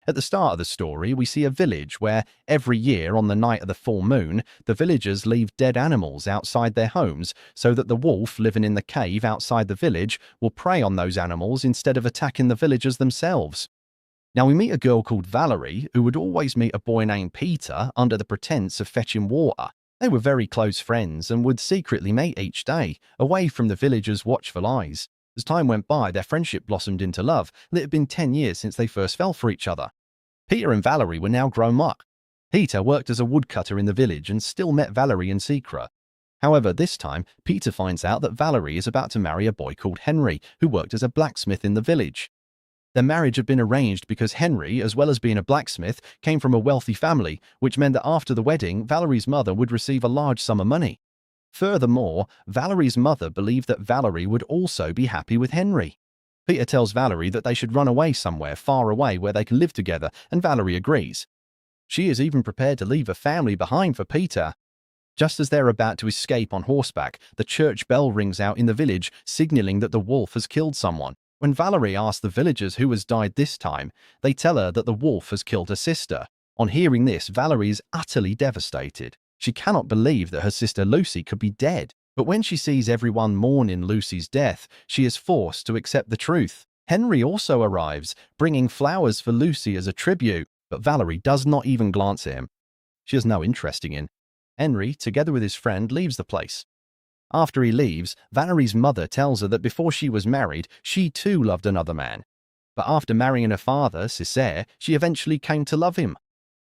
At the start of the story, we see a village where every year on the night of the full moon, the villagers leave dead animals outside their homes so that the wolf living in the cave outside the village will prey on those animals instead of attacking the villagers themselves. Now we meet a girl called Valerie who would always meet a boy named Peter under the pretense of fetching water. They were very close friends and would secretly mate each day, away from the villagers' watchful eyes. As time went by, their friendship blossomed into love, and it had been 10 years since they first fell for each other. Peter and Valerie were now grown up. Peter worked as a woodcutter in the village and still met Valerie in secret. However, this time, Peter finds out that Valerie is about to marry a boy called Henry, who worked as a blacksmith in the village. Their marriage had been arranged because Henry, as well as being a blacksmith, came from a wealthy family, which meant that after the wedding, Valerie's mother would receive a large sum of money. Furthermore, Valerie's mother believed that Valerie would also be happy with Henry. Peter tells Valerie that they should run away somewhere far away where they can live together, and Valerie agrees. She is even prepared to leave her family behind for Peter. Just as they're about to escape on horseback, the church bell rings out in the village, signaling that the wolf has killed someone. When Valerie asks the villagers who has died this time, they tell her that the wolf has killed her sister. On hearing this, Valerie is utterly devastated. She cannot believe that her sister Lucy could be dead. But when she sees everyone mourning Lucy's death, she is forced to accept the truth. Henry also arrives, bringing flowers for Lucy as a tribute, but Valerie does not even glance at him. She has no interest in him. Henry, together with his friend, leaves the place. After he leaves, Valerie's mother tells her that before she was married, she too loved another man. But after marrying her father, Césaire, she eventually came to love him.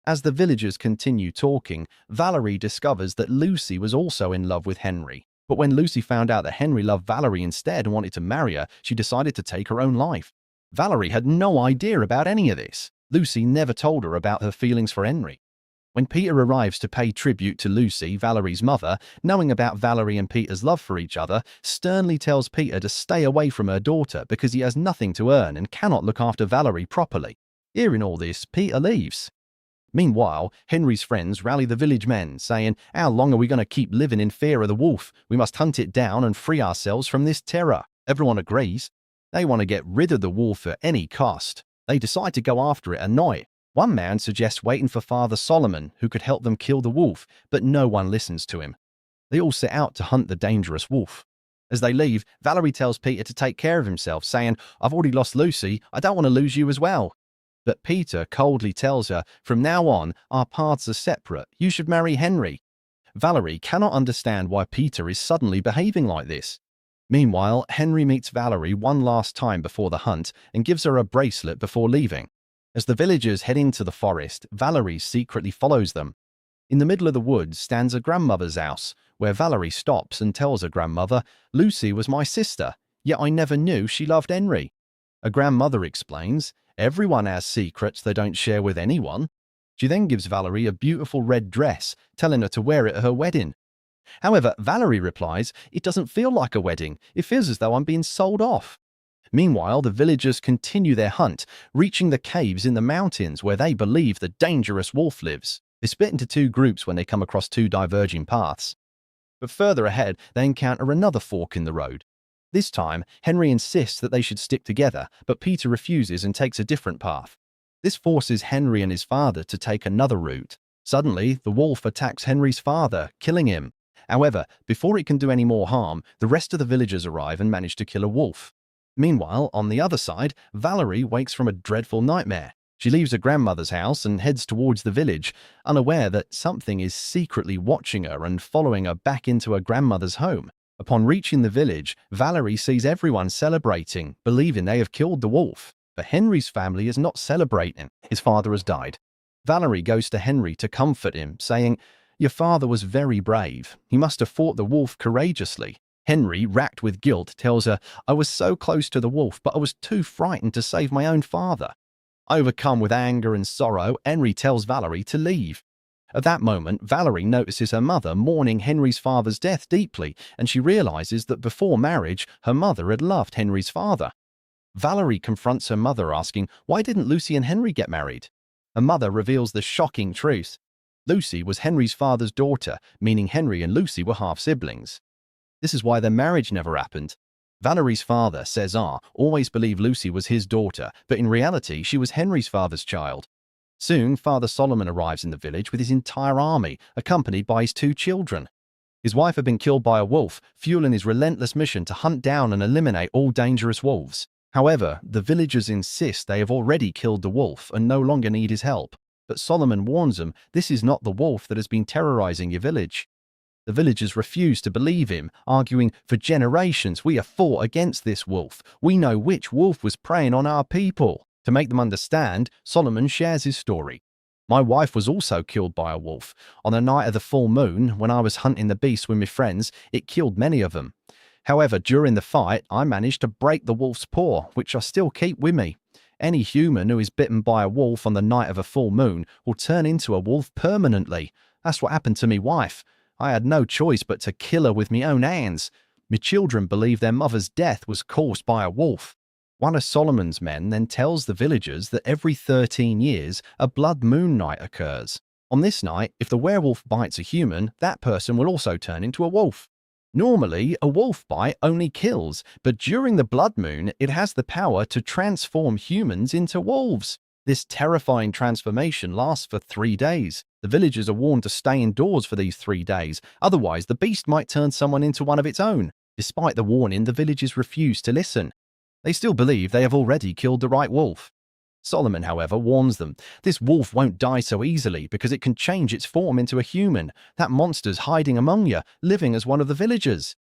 As the villagers continue talking, Valerie discovers that Lucy was also in love with Henry. But when Lucy found out that Henry loved Valerie instead and wanted to marry her, she decided to take her own life. Valerie had no idea about any of this. Lucy never told her about her feelings for Henry. When Peter arrives to pay tribute to Lucy, Valerie's mother, knowing about Valerie and Peter's love for each other, sternly tells Peter to stay away from her daughter because he has nothing to earn and cannot look after Valerie properly. Hearing all this, Peter leaves. Meanwhile, Henry's friends rally the village men, saying, "How long are we going to keep living in fear of the wolf? We must hunt it down and free ourselves from this terror." Everyone agrees. They want to get rid of the wolf at any cost. They decide to go after it at night. One man suggests waiting for Father Solomon, who could help them kill the wolf, but no one listens to him. They all set out to hunt the dangerous wolf. As they leave, Valerie tells Peter to take care of himself, saying, "I've already lost Lucy, I don't want to lose you as well." But Peter coldly tells her, "From now on, our paths are separate. You should marry Henry." Valerie cannot understand why Peter is suddenly behaving like this. Meanwhile, Henry meets Valerie one last time before the hunt and gives her a bracelet before leaving. As the villagers head into the forest, Valerie secretly follows them. In the middle of the woods stands a grandmother's house, where Valerie stops and tells her grandmother, "Lucy was my sister, yet I never knew she loved Henry." A grandmother explains, "Everyone has secrets they don't share with anyone." She then gives Valerie a beautiful red dress, telling her to wear it at her wedding. However, Valerie replies, "It doesn't feel like a wedding. It feels as though I'm being sold off." Meanwhile, the villagers continue their hunt, reaching the caves in the mountains where they believe the dangerous wolf lives. They split into two groups when they come across two diverging paths. But further ahead, they encounter another fork in the road. This time, Henry insists that they should stick together, but Peter refuses and takes a different path. This forces Henry and his father to take another route. Suddenly, the wolf attacks Henry's father, killing him. However, before it can do any more harm, the rest of the villagers arrive and manage to kill a wolf. Meanwhile, on the other side, Valerie wakes from a dreadful nightmare. She leaves her grandmother's house and heads towards the village, unaware that something is secretly watching her and following her back into her grandmother's home. Upon reaching the village, Valerie sees everyone celebrating, believing they have killed the wolf. But Henry's family is not celebrating. His father has died. Valerie goes to Henry to comfort him, saying, "Your father was very brave. He must have fought the wolf courageously." Henry, racked with guilt, tells her, "I was so close to the wolf, but I was too frightened to save my own father." Overcome with anger and sorrow, Henry tells Valerie to leave. At that moment, Valerie notices her mother mourning Henry's father's death deeply, and she realizes that before marriage, her mother had loved Henry's father. Valerie confronts her mother, asking, "Why didn't Lucy and Henry get married?" Her mother reveals the shocking truth. Lucy was Henry's father's daughter, meaning Henry and Lucy were half-siblings. This is why their marriage never happened. Valerie's father, Cesar, always believed Lucy was his daughter, but in reality she was Henry's father's child. Soon, Father Solomon arrives in the village with his entire army, accompanied by his 2 children. His wife had been killed by a wolf, fueling his relentless mission to hunt down and eliminate all dangerous wolves. However, the villagers insist they have already killed the wolf and no longer need his help. But Solomon warns them this is not the wolf that has been terrorizing your village. The villagers refuse to believe him, arguing, "For generations we have fought against this wolf. We know which wolf was preying on our people." To make them understand, Solomon shares his story. "My wife was also killed by a wolf. On the night of the full moon, when I was hunting the beasts with my friends, it killed many of them. However, during the fight, I managed to break the wolf's paw, which I still keep with me. Any human who is bitten by a wolf on the night of a full moon will turn into a wolf permanently. That's what happened to me wife. I had no choice but to kill her with my own hands. My children believe their mother's death was caused by a wolf." One of Solomon's men then tells the villagers that every 13 years a blood moon night occurs. On this night, if the werewolf bites a human, that person will also turn into a wolf. Normally, a wolf bite only kills, but during the blood moon, it has the power to transform humans into wolves. This terrifying transformation lasts for 3 days. The villagers are warned to stay indoors for these 3 days, otherwise the beast might turn someone into one of its own. Despite the warning, the villagers refuse to listen. They still believe they have already killed the right wolf. Solomon, however, warns them, this wolf won't die so easily because it can change its form into a human. That monster's hiding among you, living as one of the villagers.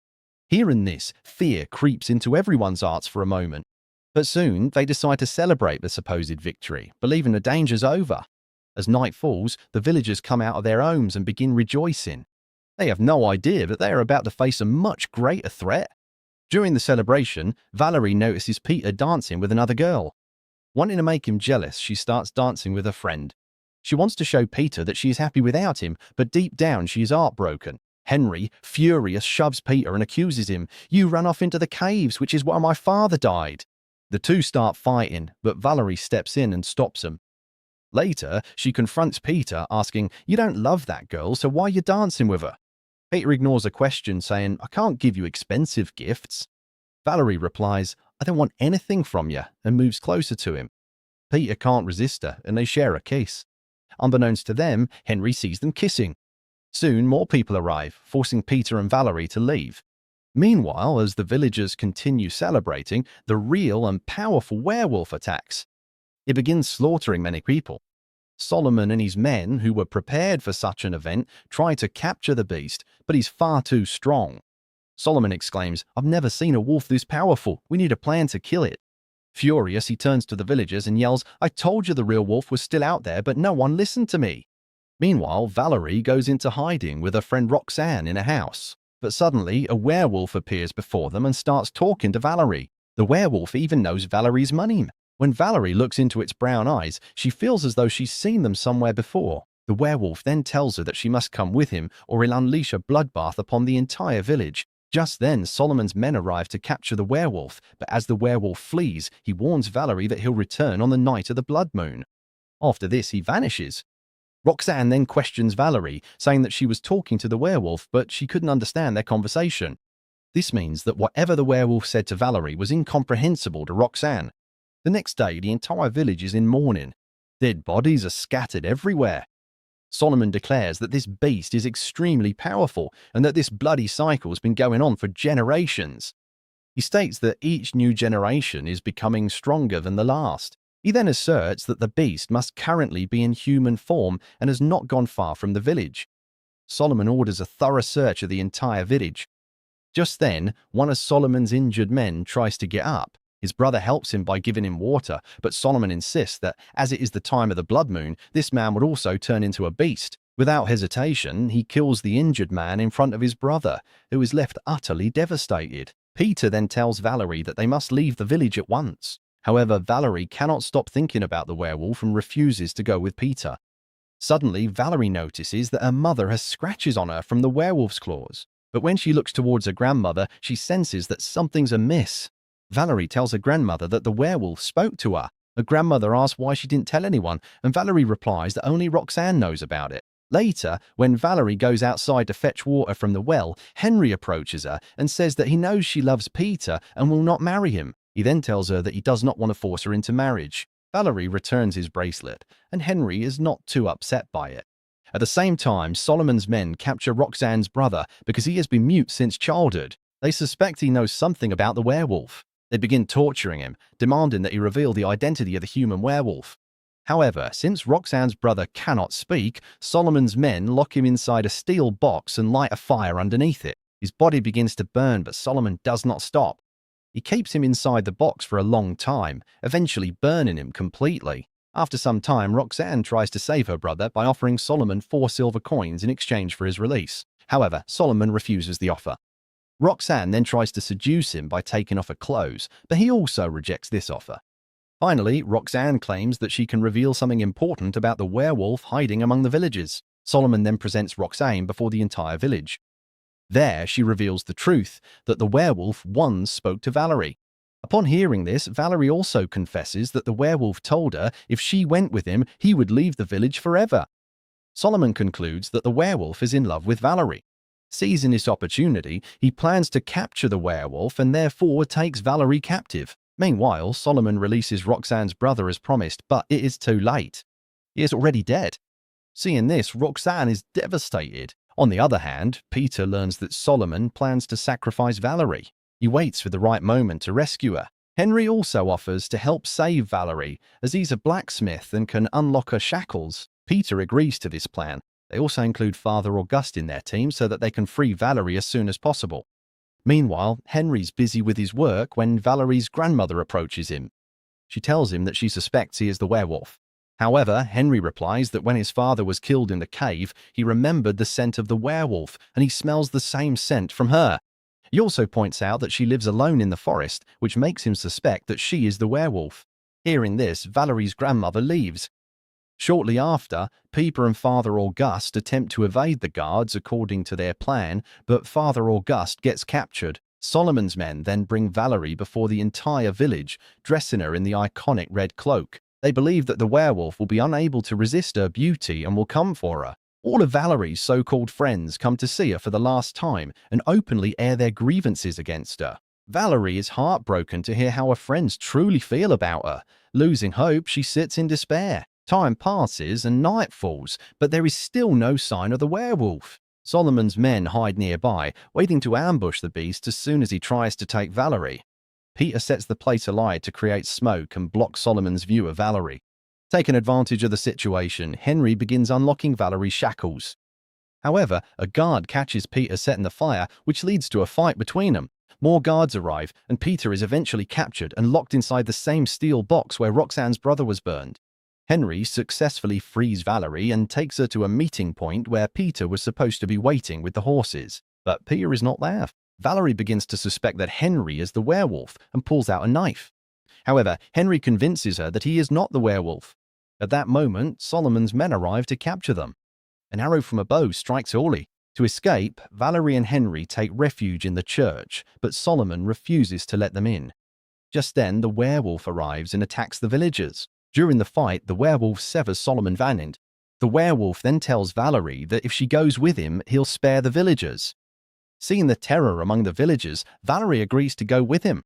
Hearing this, fear creeps into everyone's hearts for a moment. But soon, they decide to celebrate the supposed victory, believing the danger's over. As night falls, the villagers come out of their homes and begin rejoicing. They have no idea that they are about to face a much greater threat. During the celebration, Valerie notices Peter dancing with another girl. Wanting to make him jealous, she starts dancing with a friend. She wants to show Peter that she is happy without him, but deep down she is heartbroken. Henry, furious, shoves Peter and accuses him, "You ran off into the caves, which is where my father died." The two start fighting, but Valerie steps in and stops them. Later, she confronts Peter, asking, "You don't love that girl, so why are you dancing with her?" Peter ignores the question, saying, "I can't give you expensive gifts." Valerie replies, "I don't want anything from you," and moves closer to him. Peter can't resist her, and they share a kiss. Unbeknownst to them, Henry sees them kissing. Soon, more people arrive, forcing Peter and Valerie to leave. Meanwhile, as the villagers continue celebrating, the real and powerful werewolf attacks. It begins slaughtering many people. Solomon and his men, who were prepared for such an event, try to capture the beast, but he's far too strong. Solomon exclaims, "I've never seen a wolf this powerful. We need a plan to kill it." Furious, he turns to the villagers and yells, "I told you the real wolf was still out there, but no one listened to me." Meanwhile, Valerie goes into hiding with her friend Roxanne in a house. But suddenly, a werewolf appears before them and starts talking to Valerie. The werewolf even knows Valerie's name. When Valerie looks into its brown eyes, she feels as though she's seen them somewhere before. The werewolf then tells her that she must come with him or he'll unleash a bloodbath upon the entire village. Just then, Solomon's men arrive to capture the werewolf, but as the werewolf flees, he warns Valerie that he'll return on the night of the blood moon. After this, he vanishes. Roxanne then questions Valerie, saying that she was talking to the werewolf, but she couldn't understand their conversation. This means that whatever the werewolf said to Valerie was incomprehensible to Roxanne. The next day, the entire village is in mourning. Dead bodies are scattered everywhere. Solomon declares that this beast is extremely powerful and that this bloody cycle has been going on for generations. He states that each new generation is becoming stronger than the last. He then asserts that the beast must currently be in human form and has not gone far from the village. Solomon orders a thorough search of the entire village. Just then, one of Solomon's injured men tries to get up. His brother helps him by giving him water, but Solomon insists that, as it is the time of the blood moon, this man would also turn into a beast. Without hesitation, he kills the injured man in front of his brother, who is left utterly devastated. Peter then tells Valerie that they must leave the village at once. However, Valerie cannot stop thinking about the werewolf and refuses to go with Peter. Suddenly, Valerie notices that her mother has scratches on her from the werewolf's claws. But when she looks towards her grandmother, she senses that something's amiss. Valerie tells her grandmother that the werewolf spoke to her. Her grandmother asks why she didn't tell anyone, and Valerie replies that only Roxanne knows about it. Later, when Valerie goes outside to fetch water from the well, Henry approaches her and says that he knows she loves Peter and will not marry him. He then tells her that he does not want to force her into marriage. Valerie returns his bracelet, and Henry is not too upset by it. At the same time, Solomon's men capture Roxanne's brother because he has been mute since childhood. They suspect he knows something about the werewolf. They begin torturing him, demanding that he reveal the identity of the human werewolf. However, since Roxanne's brother cannot speak, Solomon's men lock him inside a steel box and light a fire underneath it. His body begins to burn, but Solomon does not stop. He keeps him inside the box for a long time, eventually burning him completely. After some time, Roxanne tries to save her brother by offering Solomon 4 silver coins in exchange for his release. However, Solomon refuses the offer. Roxanne then tries to seduce him by taking off her clothes, but he also rejects this offer. Finally, Roxanne claims that she can reveal something important about the werewolf hiding among the villagers. Solomon then presents Roxanne before the entire village. There, she reveals the truth, that the werewolf once spoke to Valerie. Upon hearing this, Valerie also confesses that the werewolf told her if she went with him, he would leave the village forever. Solomon concludes that the werewolf is in love with Valerie. Seizing this opportunity, he plans to capture the werewolf and therefore takes Valerie captive. Meanwhile, Solomon releases Roxanne's brother as promised, but it is too late. He is already dead. Seeing this, Roxanne is devastated. On the other hand, Peter learns that Solomon plans to sacrifice Valerie. He waits for the right moment to rescue her. Henry also offers to help save Valerie, as he's a blacksmith and can unlock her shackles. Peter agrees to this plan. They also include Father August in their team so that they can free Valerie as soon as possible. Meanwhile, Henry's busy with his work when Valerie's grandmother approaches him. She tells him that she suspects he is the werewolf. However, Henry replies that when his father was killed in the cave, he remembered the scent of the werewolf, and he smells the same scent from her. He also points out that she lives alone in the forest, which makes him suspect that she is the werewolf. Hearing this, Valerie's grandmother leaves. Shortly after, Peter and Father August attempt to evade the guards according to their plan, but Father August gets captured. Solomon's men then bring Valerie before the entire village, dressing her in the iconic red cloak. They believe that the werewolf will be unable to resist her beauty and will come for her. All of Valerie's so-called friends come to see her for the last time and openly air their grievances against her. Valerie is heartbroken to hear how her friends truly feel about her. Losing hope, she sits in despair. Time passes and night falls, but there is still no sign of the werewolf. Solomon's men hide nearby, waiting to ambush the beast as soon as he tries to take Valerie. Peter sets the place alight to create smoke and block Solomon's view of Valerie. Taking advantage of the situation, Henry begins unlocking Valerie's shackles. However, a guard catches Peter setting the fire, which leads to a fight between them. More guards arrive, and Peter is eventually captured and locked inside the same steel box where Roxanne's brother was burned. Henry successfully frees Valerie and takes her to a meeting point where Peter was supposed to be waiting with the horses. But Peter is not there. Valerie begins to suspect that Henry is the werewolf and pulls out a knife. However, Henry convinces her that he is not the werewolf. At that moment, Solomon's men arrive to capture them. An arrow from a bow strikes Orly. To escape, Valerie and Henry take refuge in the church, but Solomon refuses to let them in. Just then, the werewolf arrives and attacks the villagers. During the fight, the werewolf severs Solomon van End. The werewolf then tells Valerie that if she goes with him, he'll spare the villagers. Seeing the terror among the villagers, Valerie agrees to go with him.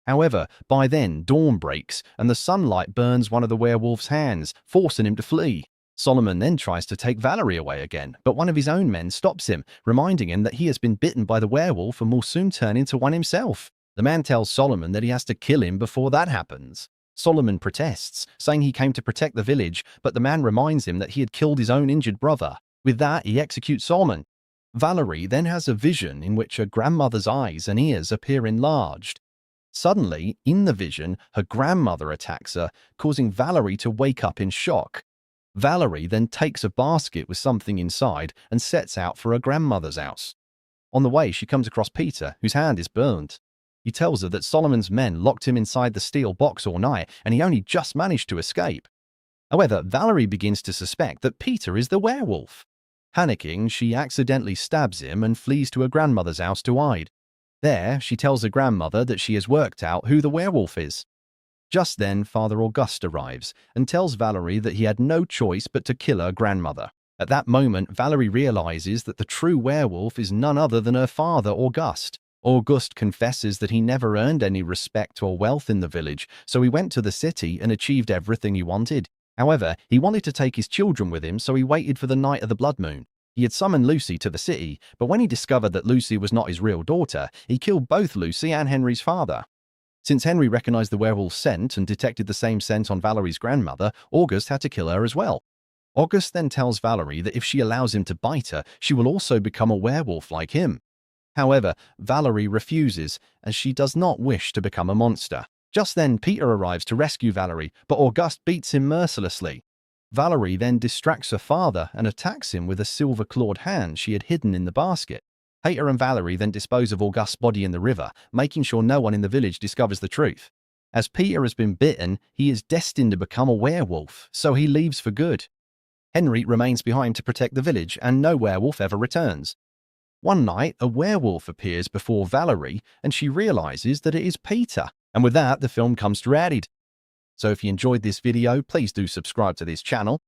However, by then, dawn breaks, and the sunlight burns one of the werewolf's hands, forcing him to flee. Solomon then tries to take Valerie away again, but one of his own men stops him, reminding him that he has been bitten by the werewolf and will soon turn into one himself. The man tells Solomon that he has to kill him before that happens. Solomon protests, saying he came to protect the village, but the man reminds him that he had killed his own injured brother. With that, he executes Solomon. Valerie then has a vision in which her grandmother's eyes and ears appear enlarged. Suddenly, in the vision, her grandmother attacks her, causing Valerie to wake up in shock. Valerie then takes a basket with something inside and sets out for her grandmother's house. On the way, she comes across Peter, whose hand is burnt. He tells her that Solomon's men locked him inside the steel box all night and he only just managed to escape. However, Valerie begins to suspect that Peter is the werewolf. Panicking, she accidentally stabs him and flees to her grandmother's house to hide. There, she tells her grandmother that she has worked out who the werewolf is. Just then, Father August arrives and tells Valerie that he had no choice but to kill her grandmother. At that moment, Valerie realizes that the true werewolf is none other than her father, Auguste. Auguste confesses that he never earned any respect or wealth in the village, so he went to the city and achieved everything he wanted. However, he wanted to take his children with him, so he waited for the night of the blood moon. He had summoned Lucy to the city, but when he discovered that Lucy was not his real daughter, he killed both Lucy and Henry's father. Since Henry recognized the werewolf's scent and detected the same scent on Valerie's grandmother, Auguste had to kill her as well. Auguste then tells Valerie that if she allows him to bite her, she will also become a werewolf like him. However, Valerie refuses, as she does not wish to become a monster. Just then, Peter arrives to rescue Valerie, but Auguste beats him mercilessly. Valerie then distracts her father and attacks him with a silver-clawed hand she had hidden in the basket. Peter and Valerie then dispose of Auguste's body in the river, making sure no one in the village discovers the truth. As Peter has been bitten, he is destined to become a werewolf, so he leaves for good. Henry remains behind to protect the village, and no werewolf ever returns. One night, a werewolf appears before Valerie, and she realizes that it is Peter. And with that, the film comes to an end. So if you enjoyed this video, please do subscribe to this channel.